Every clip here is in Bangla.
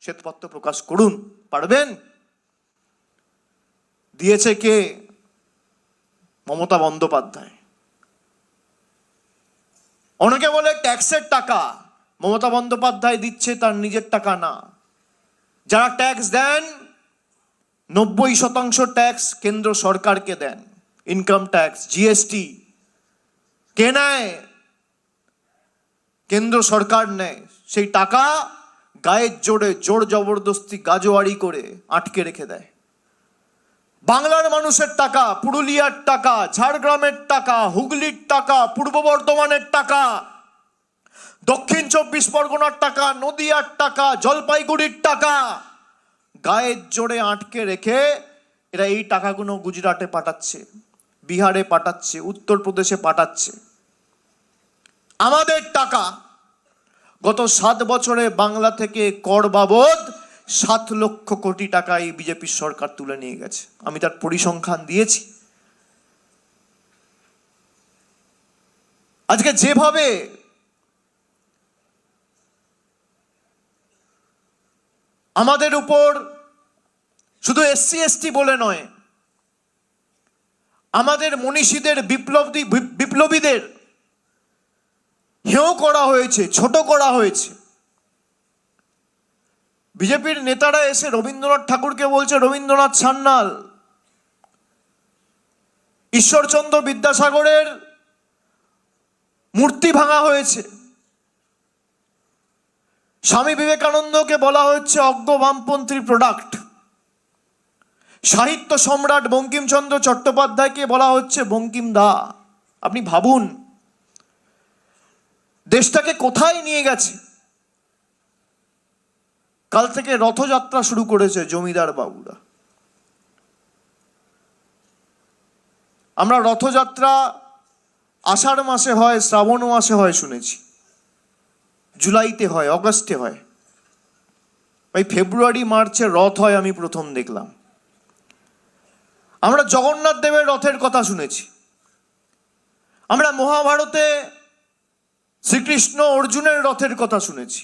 শ্বেতপত্র প্রকাশ করুন। পারবেন? দিয়েছে কে? মমতা বন্দ্যোপাধ্যায়। অনেকে বলে ট্যাক্সের টাকা। মমতা বন্দ্যোপাধ্যায় দিচ্ছে তার নিজের টাকা না। যারা ট্যাক্স দেন 90% ট্যাক্স কেন্দ্র সরকারকে দেন। ইনকাম ট্যাক্স, জিএসটি কে নেয়? কেন্দ্র সরকার নেয়। সেই টাকা গায়ের জোরে জোর জবরদস্তি গাজোয়ারি করে আটকে রেখে দেয়। বাংলার মানুষের টাকা, পুরুলিয়ার টাকা, ঝাড়গ্রামের টাকা, হুগলির টাকা, পূর্ব বর্ধমানের টাকা, দক্ষিণ 24 পরগনার টাকা, নদিয়ার টাকা, জলপাইগুড়ির টাকা গায়ের জোরে আটকে রেখে এরা এই টাকাগুলো গুজরাটে পাঠাচ্ছে, বিহারে পাঠাচ্ছে, উত্তরপ্রদেশে পাঠাচ্ছে। আমাদের টাকা গত 7 বছরে বাংলা থেকে কর বাবদ 7 লক্ষ কোটি টাকা এই বিজেপির সরকার তুলে নিয়ে গেছে। আমি তার পরিসংখ্যান দিয়েছি। আজকে যেভাবে আমাদের উপর শুধু এসসি এসটি বলে নয়, আমাদের মনীষীদের বিপ্লবীদের হেয় করা হয়েছে, ছোট করা হয়েছে। বিজেপির নেতারা এসে রবীন্দ্রনাথ ঠাকুরকে বলছে রবীন্দ্রনাথ সান্যাল। ঈশ্বরচন্দ্র বিদ্যাসাগরের মূর্তি ভাঙা হয়েছে। স্বামী বিবেকানন্দকে বলা হচ্ছে অজ্ঞ বামপন্থীর প্রোডাক্ট। সাহিত্য সম্রাট বঙ্কিমচন্দ্র চট্টোপাধ্যায়কে বলা হচ্ছে বঙ্কিম দা। আপনি ভাবুন দেশটাকে কোথায় নিয়ে গেছে। কাল থেকে রথযাত্রা শুরু করেছে জমিদার বাবুরা। আমরা রথযাত্রা আষাঢ় মাসে হয়, শ্রাবণ মাসে হয় শুনেছি, জুলাইতে হয়, অগস্টে হয়। ভাই ফেব্রুয়ারি মার্চে রথ হয় আমি প্রথম দেখলাম। আমরা জগন্নাথ দেবের রথের কথা শুনেছি। আমরা মহাভারতে শ্রীকৃষ্ণ অর্জুনের রথের কথা শুনেছি।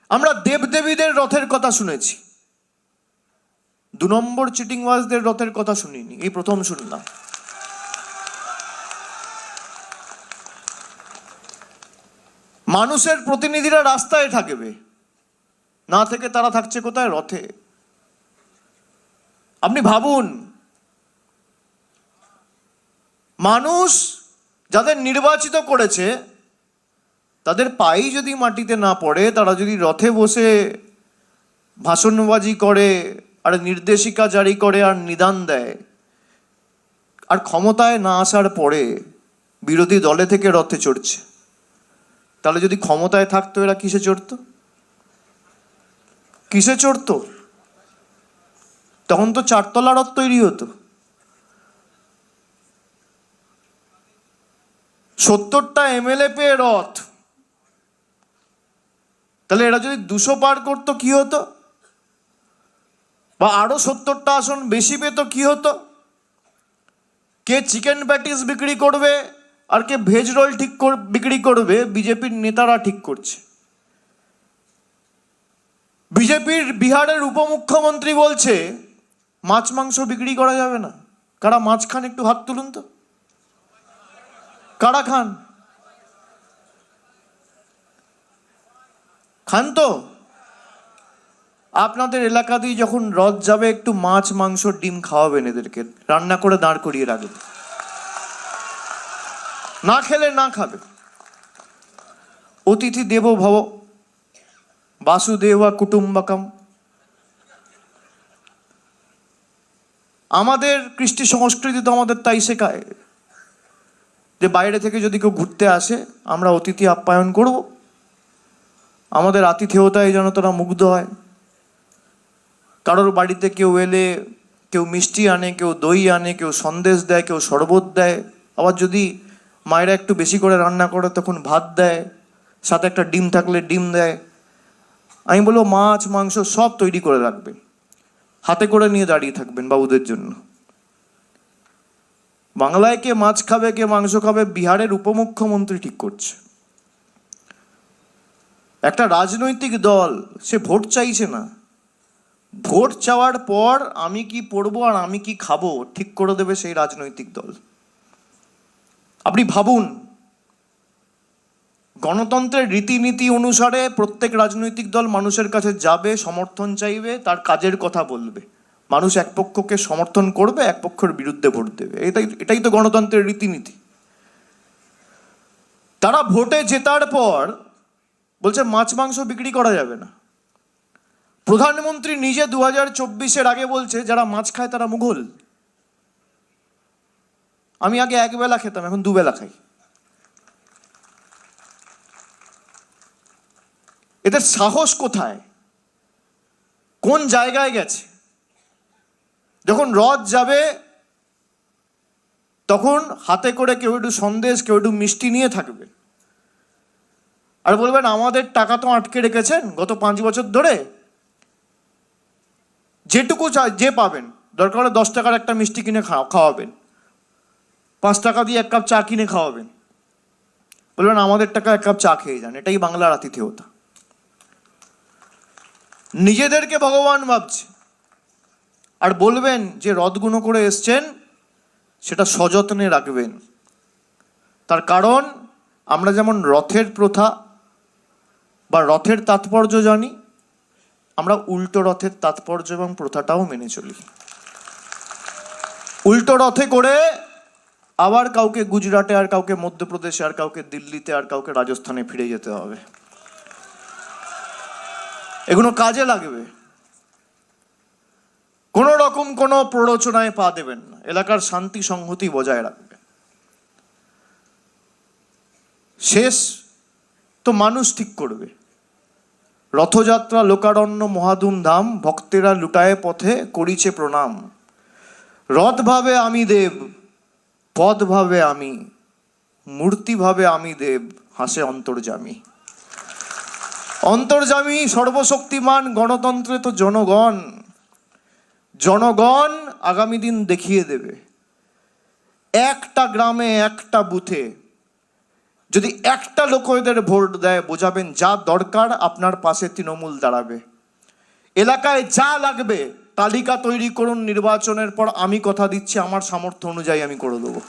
আমরা দেবদেবীদের রথের কথা শুনেছি। 2 নম্বর চিটিংবাজদের রথের কথা শুনিনি, এই প্রথম শুনলাম। মানুষের প্রতিনিধিরা রাস্তায় থাকবে, না থেকে তারা থাকছে কোথায়? রথে। আপনি ভাবুন মানুষ যাদের নির্বাচিত করেছে তাদের পায়েই যদি মাটিতে না পড়ে, তারা যদি রথে বসে ভাষণবাজি করে আর নির্দেশিকা জারি করে আর নিদান দেয়, আর ক্ষমতায় না আসার পরে বিরোধী দলে থেকে রথে চড়ছে, তাহলে যদি ক্ষমতায় থাকতো এরা কিসে চড়তো? কিসে চড়তো? তখন তো 4 তলা রথ তৈরি হতো। 70টা এমএলএ পেয়ে রথ, তাহলে এরা যদি 200 পার করতো কি হতো? বা আরো 70টা আসন বেশি পেত কি হতো? কে চিকেন প্যাটিস বিক্রি করবে আর কে ভেজ রোল বিক্রি করবে বিজেপির নেতারা ঠিক করছে। বিজেপির বিহারের উপমুখ্যমন্ত্রী বলছে মাছ মাংস বিক্রি করা যাবে না। কারা মাছ খান একটু হাত তুলুন তো। কারা খান? খান তো? আপনাদের এলাকা দিয়ে যখন রথ যাবে একটু মাছ মাংস ডিম খাওয়াবেন, এদেরকে রান্না করে দাঁড় করিয়ে রাখবেন। না খেলে না খাবে। অতিথি দেবো ভব, বাসুদেবা কুটুম্বকম। আমাদের কৃষ্টি সংস্কৃতি তো আমাদের তাই শেখায় যে বাইরে থেকে যদি কেউ ঘুরতে আসে আমরা অতিথি আপ্যায়ন করব। আমাদের আতিথেয়তায় যেন তারা মুগ্ধ হয়। কারোর বাড়িতে কেউ এলে কেউ মিষ্টি আনে, কেউ দই আনে, কেউ সন্দেশ দেয়, কেউ শরবত দেয়। আবার যদি মায়েরা একটু বেশি করে রান্না করে তখন ভাত দেয়, সাথে একটা ডিম থাকলে ডিম দেয়। আমি বলবো মাছ মাংস সব তৈরি করে রাখবেন, হাতে করে নিয়ে দাঁড়িয়ে থাকবেন বাবুদের জন্য। বাংলায় কে মাছ খাবে কে মাংস খাবে বিহারের উপমুখ্যমন্ত্রী ঠিক করছে। একটা রাজনৈতিক দল সে ভোট চাইছে না, ভোট চাওয়ার পর আমি কি পড়বো আর আমি কি খাবো ঠিক করে দেবে সেই রাজনৈতিক দল। আপনি ভাবুন, গণতন্ত্রের রীতিনীতি অনুসারে প্রত্যেক রাজনৈতিক দল মানুষের কাছে যাবে, সমর্থন চাইবে, তার কাজের কথা বলবে, মানুষ এক পক্ষকে সমর্থন করবে, এক পক্ষের বিরুদ্ধে ভোট দেবে। এটাই তো গণতন্ত্রের রীতিনীতি। তারা ভোটে জেতার পর বলছে মাছ মাংস বিক্রি করা যাবে না। প্রধানমন্ত্রী নিজে 2024-এর আগে বলছে যারা মাছ খায় তারা মুঘল। আমি আগে একবেলা খেতাম, এখন দুবেলা খাই। এদের সাহস কোথায়, কোন জায়গায় গেছে? যখন রথ যাবে তখন হাতে করে কেউ একটু সন্দেশ, কেউ একটু মিষ্টি নিয়ে থাকবে, আর বলবেন আমাদের টাকা তো আটকে রেখেছেন গত 5 বছর ধরে, যেটুকু যে পাবেন, দরকার হলে 10 টাকার একটা মিষ্টি কিনে খাওয়াবেন, 5 টাকা দিয়ে 1 কাপ চা কিনে খাওয়াবেন, বলবেন আমাদের টাকা 1 কাপ চা খেয়ে যান। এটাই বাংলার আতিথেয়তা। নিজেদেরকে ভগবান ভাবছে, আর বলবেন যে রথগুলো করে এসছেন সেটা সযত্নে রাখবেন। তার কারণ আমরা যেমন রথের প্রথা বা রথের তাৎপর্য জানি, আমরা উল্টো রথের তাৎপর্য এবং প্রথাটাও মেনে চলি। উল্টো রথে করে আবার কাউকে গুজরাটে, আর কাউকে মধ্যপ্রদেশে, আর কাউকে দিল্লিতে, আর কাউকে রাজস্থানে ফিরে যেতে হবে। এগুলো কাজে লাগবে। কোনো রকম কোনো প্ররোচনায় পা দেবেন না, এলাকার শান্তি সংহতি বজায় রাখবে। শেষ তো মানুষ ঠিক করবে। রথযাত্রা লোকারণ্য মহাধুমধাম, ভক্তেরা লুটায় পথে করিছে প্রণাম। রথ ভাবে আমি দেব, পদ ভাবে আমি, মূর্তি ভাবে আমি দেব, হাসে অন্তর্যামী। অন্তর্যামী সর্বশক্তিমান গণতন্ত্রে তো জনগণ। জনগণ আগামী দিন দেখিয়ে দেবে। একটা গ্রামে, একটা বুথে যদি একটা লোক এদের ভোট দেয়, বোঝাবেন যা দরকার আপনার পাশে তৃণমূল দাঁড়াবে। এলাকায় যা লাগবে তালিকা তৈরি করুন, নির্বাচনের পর আমি কথা দিচ্ছি আমার সামর্থ্য অনুযায়ী আমি করে দেবো।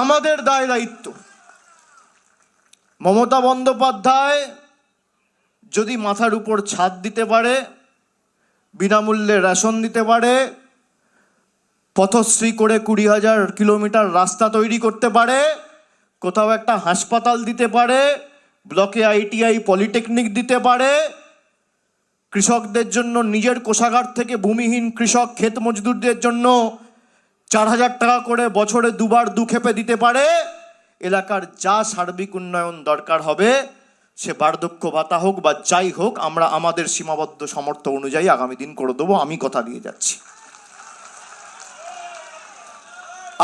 আমাদের দায় দায়িত্ব। মমতা বন্দ্যোপাধ্যায় যদি মাথার উপর ছাদ দিতে পারে, বিনামূল্যে রেশন দিতে পারে, পথশ্রী করে 20,000 কিলোমিটার রাস্তা তৈরি করতে পারে, কোথাও একটা হাসপাতাল দিতে পারে, ব্লকে ITI পলিটেকনিক দিতে পারে, কৃষকদের জন্য নিজের কোষাগার থেকে ভূমিহীন কৃষক ক্ষেত মজদুরদের জন্য 4,000 টাকা করে বছরে 2 বার 2 ক্ষেপে দিতে পারে, এলাকার যা সার্বিক উন্নয়ন দরকার হবে, সে বার্ধক্য ভাতা হোক বা যাই হোক, আমরা আমাদের সীমাবদ্ধ সামর্থ্য অনুযায়ী আগামী দিন করে দেবো, আমি কথা দিয়ে যাচ্ছি।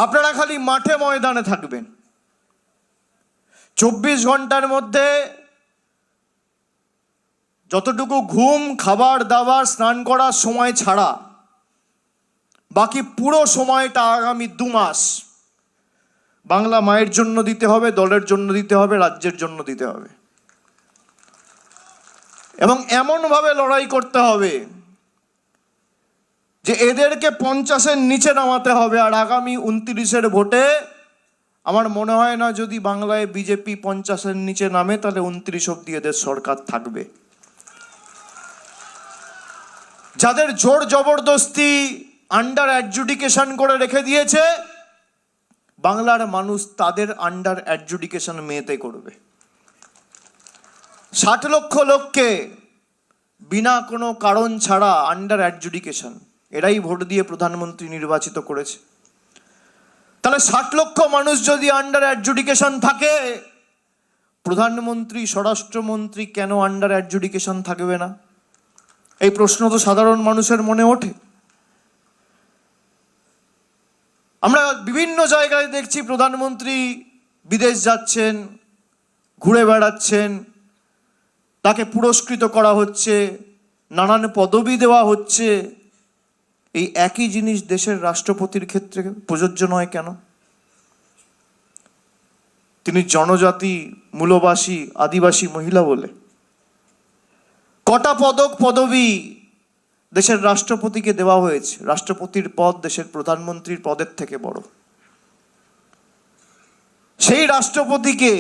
আপনারা খালি মাঠে ময়দানে থাকবেন। 24 ঘন্টার মধ্যে যতটুকু ঘুম, খাবার দাবার, স্নান করার সময় ছাড়া বাকি পুরো সময়টা আগামী 2 মাস বাংলা মায়ের জন্য দিতে হবে, দলের জন্য দিতে হবে, রাজ্যের জন্য দিতে হবে। এবং এমনভাবে লড়াই করতে হবে যে এদেরকে 50-এর নিচে নামাতে হবে। আর আগামী 29-এর ভোটে আমার মনে হয় না যদি বাংলায় বিজেপি 50-এর নিচে নামে তাহলে 29 অব্দি এদের সরকার থাকবে। যাদের জোর জবরদস্তি আন্ডার অ্যাডজুডিকেশন করে রেখে দিয়েছে, বাংলার মানুষ তাদের আন্ডার অ্যাডজুডিকেশন মেয়েতে করবে। 60 লক্ষ লোককে বিনা কোনো কারণ ছাড়া আন্ডার অ্যাডজুডিকেশন, এরাই ভোট দিয়ে প্রধানমন্ত্রী নির্বাচিত করেছে। তাহলে 60 লক্ষ মানুষ যদি আন্ডার অ্যাডজুডিকেশন থাকে, প্রধানমন্ত্রী, স্বরাষ্ট্রমন্ত্রী কেন আন্ডার অ্যাডজুডিকেশন থাকবে না? এই প্রশ্ন তো সাধারণ মানুষের মনে ওঠে। আমরা বিভিন্ন জায়গায় দেখছি প্রধানমন্ত্রী বিদেশ যাচ্ছেন, ঘুরে বেড়াচ্ছেন, তাকে পুরস্কৃত করা হচ্ছে, নানান পদবি দেওয়া হচ্ছে। এই একই জিনিস দেশের রাষ্ট্রপতির ক্ষেত্রে প্রযোজ্য নয় কেন? তিনি জনজাতি, মূলবাসী, আদিবাসী মহিলা বলে। কটা পদক পদবি দেশের রাষ্ট্রপতিকে দেওয়া হয়েছে? রাষ্ট্রপতির পদ দেশের প্রধানমন্ত্রীর পদের থেকে বড়। সেই রাষ্ট্রপতিকে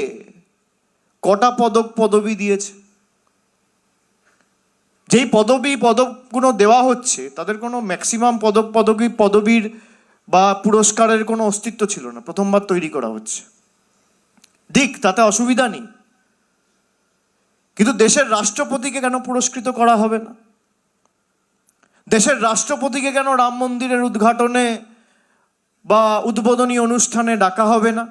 কটা পদক পদবি দিয়েছে? যেই পদকগুলো দেওয়া হচ্ছে তাদের কোনো ম্যাক্সিমাম পদবীর বা পুরস্কারের কোনো অস্তিত্ব ছিল না, প্রথমবার তৈরি করা হচ্ছে। দিক, তাতে অসুবিধা নেই, কিন্তু দেশের রাষ্ট্রপতিকে কেন পুরস্কৃত করা হবে না? দেশের রাষ্ট্রপতিকে কেন রাম মন্দিরের উদ্ঘাটনে বা উদ্বোধনী অনুষ্ঠানে ডাকা হবে না?